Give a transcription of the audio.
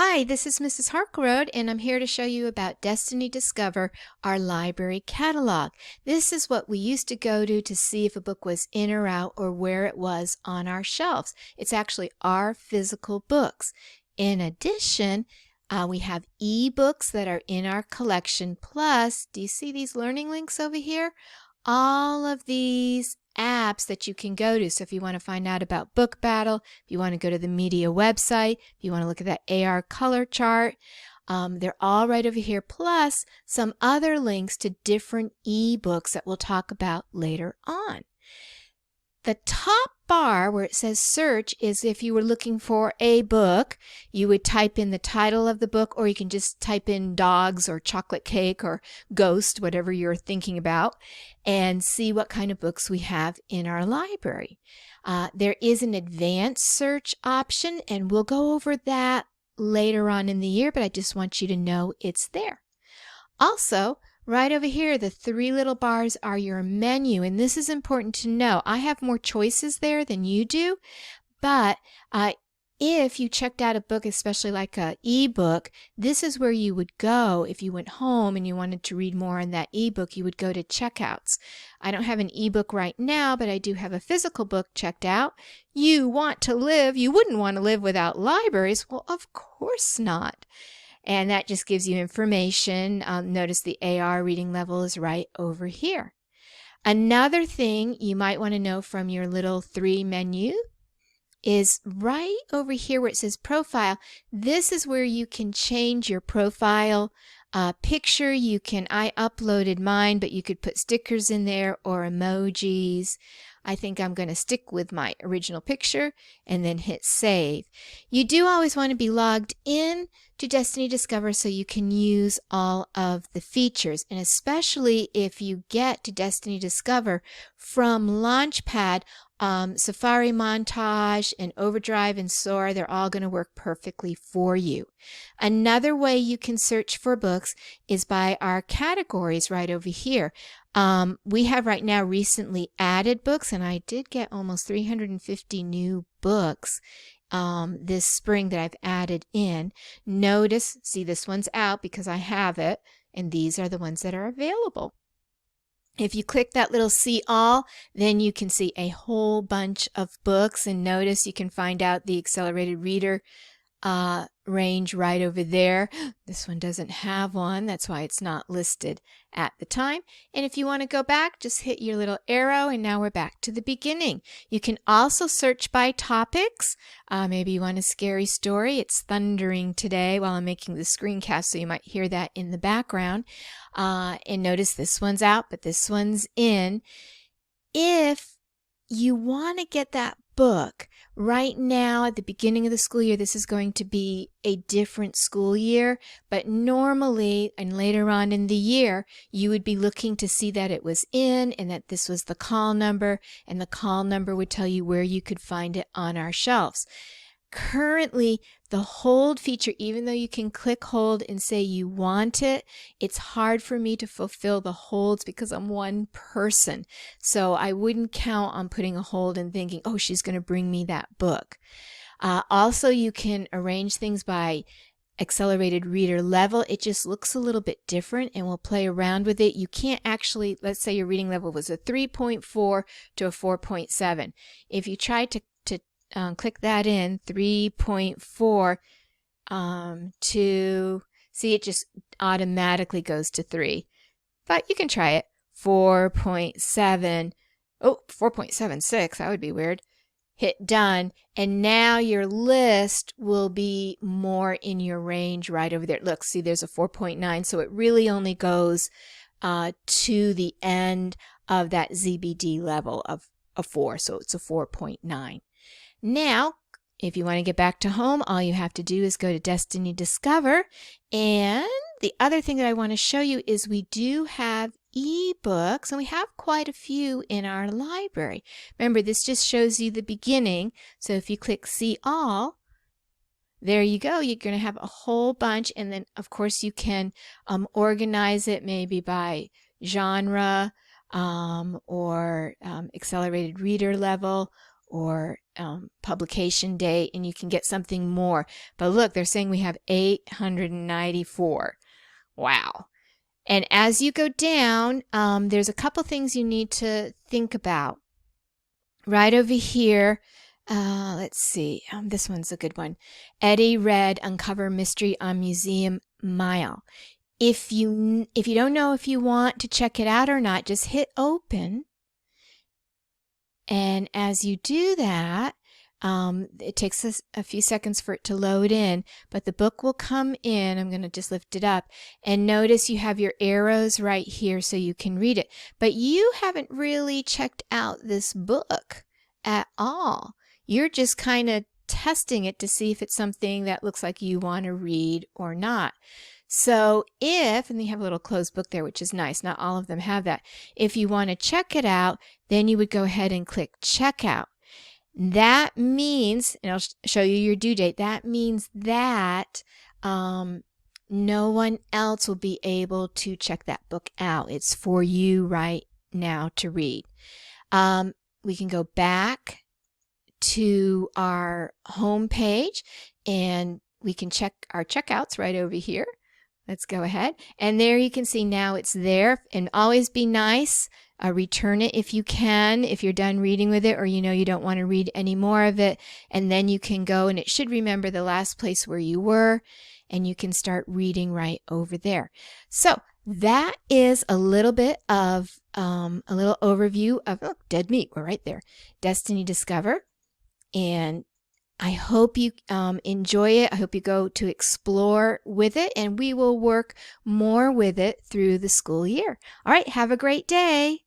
Hi, this is Mrs. Harkroad, and I'm here to show you about Destiny Discover, our library catalog. This is what we used to go to see if a book was in or out or where it was on our shelves. It's actually our physical books. In addition, we have e-books that are in our collection. Plus, do you see these learning links over here? All of these apps that you can go to. So if you want to find out about Book Battle, if you want to go to the media website, if you want to look at that AR color chart, they're all right over here, plus some other links to different ebooks that we'll talk about later on. The top bar where it says search is if you were looking for a book, you would type in the title of the book, or you can just type in dogs or chocolate cake or ghost, whatever you're thinking about, and see what kind of books we have in our library. There is an advanced search option, and we'll go over that later on in the year, but I just want you to know it's there. Also, right over here, the three little bars are your menu, and this is important to know. I have more choices there than you do, but if you checked out a book, especially like an ebook, this is where you would go. If you went home and you wanted to read more on that ebook, you would go to checkouts. I don't have an ebook right now, but I do have a physical book checked out. You wouldn't want to live without libraries. Well, of course not. And that just gives you information. Notice the AR reading level is right over here. Another thing you might want to know from your little 3 menu is right over here where it says profile. This is where you can change your profile picture. I uploaded mine, but you could put stickers in there or emojis. I think I'm going to stick with my original picture and then hit save. You do always want to be logged in to Destiny Discover so you can use all of the features, and especially if you get to Destiny Discover from Launchpad, Safari Montage and Overdrive and Sora, they're all going to work perfectly for you. Another way you can search for books is by our categories right over here. We have right now recently added books, and I did get almost 350 new books this spring that I've added in. Notice, see, this one's out because I have it, and these are the ones that are available. If you click that little see all, then you can see a whole bunch of books, and notice you can find out the accelerated reader range right over there. This one doesn't have one, that's why it's not listed at the time. And if you want to go back, just hit your little arrow, and now we're back to the beginning. You can also search by topics. Maybe you want a scary story. It's thundering today while I'm making the screencast, so you might hear that in the background. And notice this one's out, but this one's in. If you want to get that book right now at the beginning of the school year, this is going to be a different school year, but normally and later on in the year, you would be looking to see that it was in and that this was the call number, and the call number would tell you where you could find it on our shelves. Currently, the hold feature, even though you can click hold and say you want it, it's hard for me to fulfill the holds because I'm one person. So I wouldn't count on putting a hold and thinking, oh, she's going to bring me that book. Also, you can arrange things by accelerated reader level. It just looks a little bit different, and we'll play around with it. You can't actually, let's say your reading level was a 3.4 to a 4.7. If you try to click that in, 3.4 to, see, it just automatically goes to 3. But you can try it. 4.7, oh, 4.76, that would be weird. Hit done, and now your list will be more in your range right over there. Look, see, there's a 4.9, so it really only goes to the end of that ZBD level of a 4, so it's a 4.9. Now, if you want to get back to home, all you have to do is go to Destiny Discover. And the other thing that I want to show you is we do have ebooks, and we have quite a few in our library. Remember, this just shows you the beginning. So if you click See All, there you go. You're going to have a whole bunch. And then, of course, you can organize it maybe by genre or accelerated reader level or publication date, and you can get something more. But look, they're saying we have 894. Wow. And as you go down, there's a couple things you need to think about. Right over here, let's see, this one's a good one. Eddie read Uncover Mystery on Museum Mile. If you don't know if you want to check it out or not, just hit open. And as you do that, it takes us a few seconds for it to load in, but the book will come in. I'm going to just lift it up, and notice you have your arrows right here so you can read it. But you haven't really checked out this book at all. You're just kind of testing it to see if it's something that looks like you want to read or not. So and they have a little closed book there, which is nice. Not all of them have that. If you want to check it out, then you would go ahead and click checkout. That means, and I'll show you your due date, that means that no one else will be able to check that book out. It's for you right now to read. We can go back to our home page, and we can check our checkouts right over here. Let's go ahead. And there you can see now it's there. And always be nice. Return it if you can, if you're done reading with it, or you know you don't want to read any more of it. And then you can go, and it should remember the last place where you were, and you can start reading right over there. So that is a little bit of a little overview of, oh, Dead Meat, we're right there. Destiny Discover. And I hope you enjoy it. I hope you go to explore with it, and we will work more with it through the school year. All right, have a great day.